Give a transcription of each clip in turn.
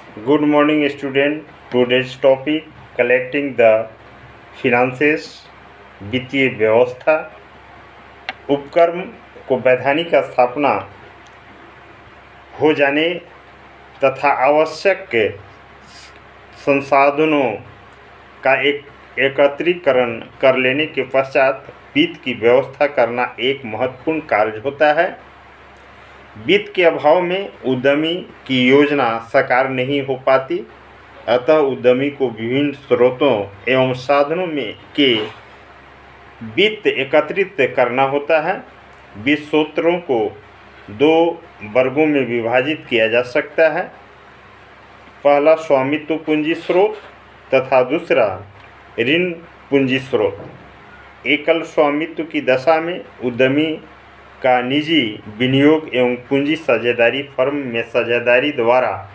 Good morning, student. Today's topic collecting the finances वित्तीय व्यवस्था उपक्रम को वैधानिक स्थापना हो जाने तथा आवश्यक संसाधनों का एकत्रीकरण कर लेने के पश्चात वित्त की व्यवस्था करना एक महत्वपूर्ण कार्य होता है। वित्त के अभाव में उद्यमी की योजना साकार नहीं हो पाती, अतः उद्यमी को विभिन्न स्रोतों एवं साधनों में के वित्त एकत्रित करना होता है। वित्त स्रोतों को दो वर्गों में विभाजित किया जा सकता है। पहला स्वामित्व पूंजी स्रोत तथा दूसरा ऋण पूंजी स्रोत। एकल स्वामित्व की दशा में उद्यमी का निजी विनियोग एवं पूंजी साझेदारी फर्म में साझेदारी द्वारा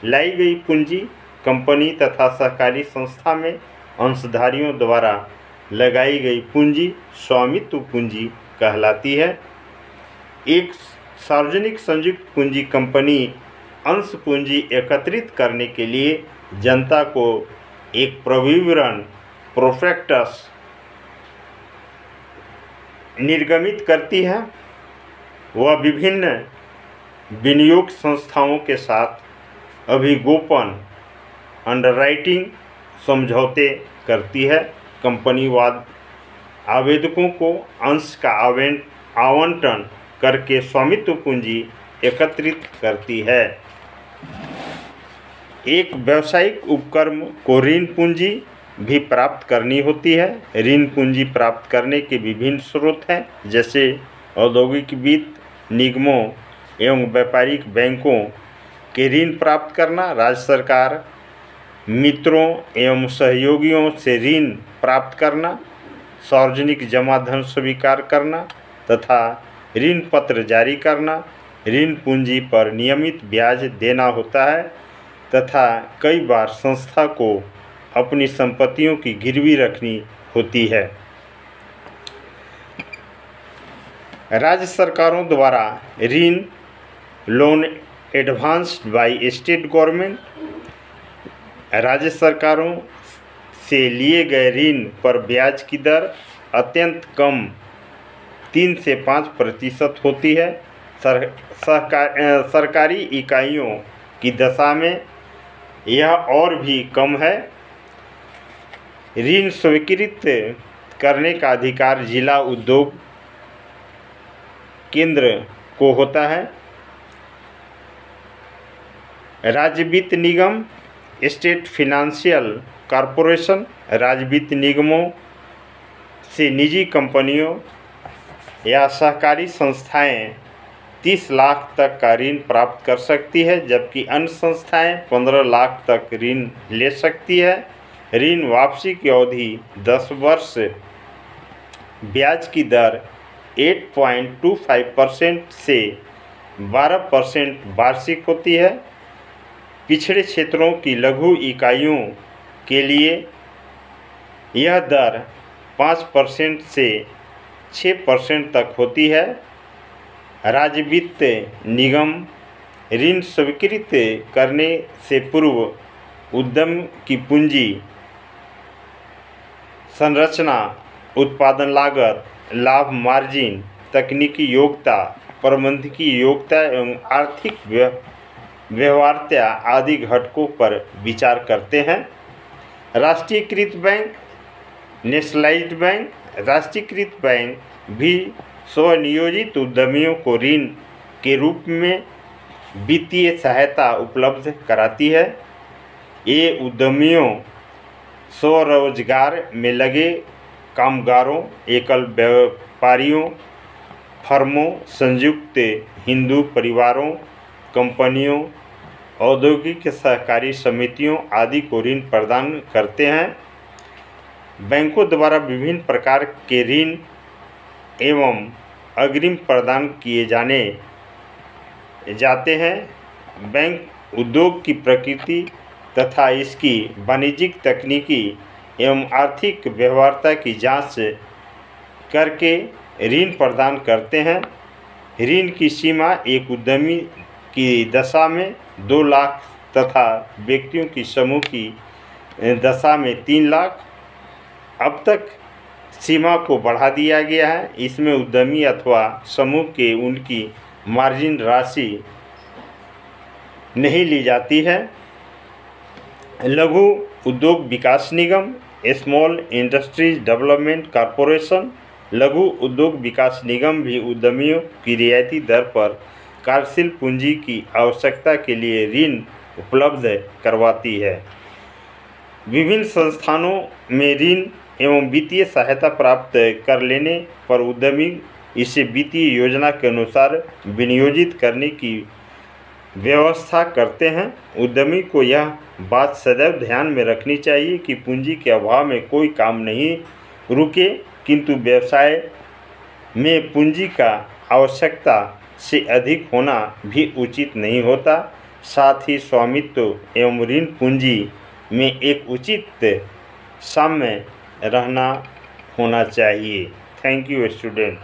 लाई गई पूंजी कंपनी तथा सहकारी संस्था में अंशधारियों द्वारा लगाई गई पूंजी स्वामित्व पूंजी कहलाती है। एक सार्वजनिक संयुक्त पूंजी कंपनी अंश पूंजी एकत्रित करने के लिए जनता को एक प्रविवरण प्रोस्पेक्टस निर्गमित करती है। वह विभिन्न विनियोग संस्थाओं के साथ अभिगोपन अंडरराइटिंग समझौते करती है। कंपनीवाद आवेदकों को अंश का आवंटन करके स्वामित्व पूंजी एकत्रित करती है। एक व्यावसायिक उपक्रम को ऋण पूंजी भी प्राप्त करनी होती है। ऋण पूंजी प्राप्त करने के विभिन्न स्रोत हैं, जैसे औद्योगिक वित्त निगमों एवं व्यापारिक बैंकों के ऋण प्राप्त करना, राज्य सरकार मित्रों एवं सहयोगियों से ऋण प्राप्त करना, सार्वजनिक जमा धन स्वीकार करना तथा ऋण पत्र जारी करना। ऋण पूंजी पर नियमित ब्याज देना होता है तथा कई बार संस्था को अपनी संपत्तियों की गिरवी रखनी होती है। राज्य सरकारों द्वारा ऋण loan advanced by state government. राज्य सरकारों से लिए गए ऋण पर ब्याज की दर अत्यंत कम 3 से 5% होती है। सरकारी इकाइयों की दशा में यह और भी कम है। ऋण स्वीकृत करने का अधिकार जिला उद्योग केंद्र को होता है। राज्य वित्त निगम स्टेट फाइनेंशियल कॉरपोरेशन राज्य वित्त निगमों से निजी कंपनियों या सहकारी संस्थाएं 30 लाख तक का ऋण प्राप्त कर सकती है, जबकि अन्य संस्थाएं 15 लाख तक ऋण ले सकती है। ऋण वापसी की अवधि 10 वर्ष, ब्याज की दर 8.25% से 12% वार्षिक होती है। पिछड़े क्षेत्रों की लघु इकाइयों के लिए यह दर 5% से 6% तक होती है। राज्य वित्त निगम ऋण स्वीकृत करने से पूर्व उद्यम की पूंजी संरचना, उत्पादन लागत, लाभ मार्जिन, तकनीकी योग्यता, प्रबंधकीय योग्यता एवं आर्थिक व्यवहार्यता आदि घटकों पर विचार करते हैं। राष्ट्रीयकृत बैंक, नेशनलाइज्ड बैंक। राष्ट्रीयकृत बैंक भी स्वनियोजित उद्यमियों को ऋण के रूप में वित्तीय सहायता उपलब्ध कराती है। ये उद्यमियों, स्वरोजगार में लगे कामगारों, एकल व्यापारियों, फर्मों, संयुक्त हिंदू परिवारों, कंपनियों, औद्योगिक सहकारी समितियों आदि को ऋण प्रदान करते हैं। बैंकों द्वारा विभिन्न प्रकार के ऋण एवं अग्रिम प्रदान किए जाते हैं। बैंक उद्योग की प्रकृति तथा इसकी वाणिज्यिक, तकनीकी एवं आर्थिक व्यवहार्यता की जांच करके ऋण प्रदान करते हैं। ऋण की सीमा एक उद्यमी की दशा में 2 लाख तथा व्यक्तियों की समूह की दशा में 3 लाख अब तक सीमा को बढ़ा दिया गया है। इसमें उद्यमी अथवा समूह के उनकी मार्जिन राशि नहीं ली जाती है। लघु उद्योग विकास निगम, स्मॉल इंडस्ट्रीज डेवलपमेंट कॉरपोरेशन, लघु उद्योग विकास निगम भी उद्यमियों की रियायती दर पर कार्यशील पूंजी की आवश्यकता के लिए ऋण उपलब्ध करवाती है। विभिन्न संस्थानों में ऋण एवं वित्तीय सहायता प्राप्त कर लेने पर उद्यमी इसे वित्तीय योजना के अनुसार विनियोजित करने की व्यवस्था करते हैं। उद्यमी को यह बात सदैव ध्यान में रखनी चाहिए कि पूंजी के अभाव में कोई काम नहीं रुके, किंतु व्यवसाय में पूंजी का आवश्यकता से अधिक होना भी उचित नहीं होता। साथ ही स्वामित्व एवं ऋण पूंजी में एक उचित साम्य रहना होना चाहिए। Thank you student.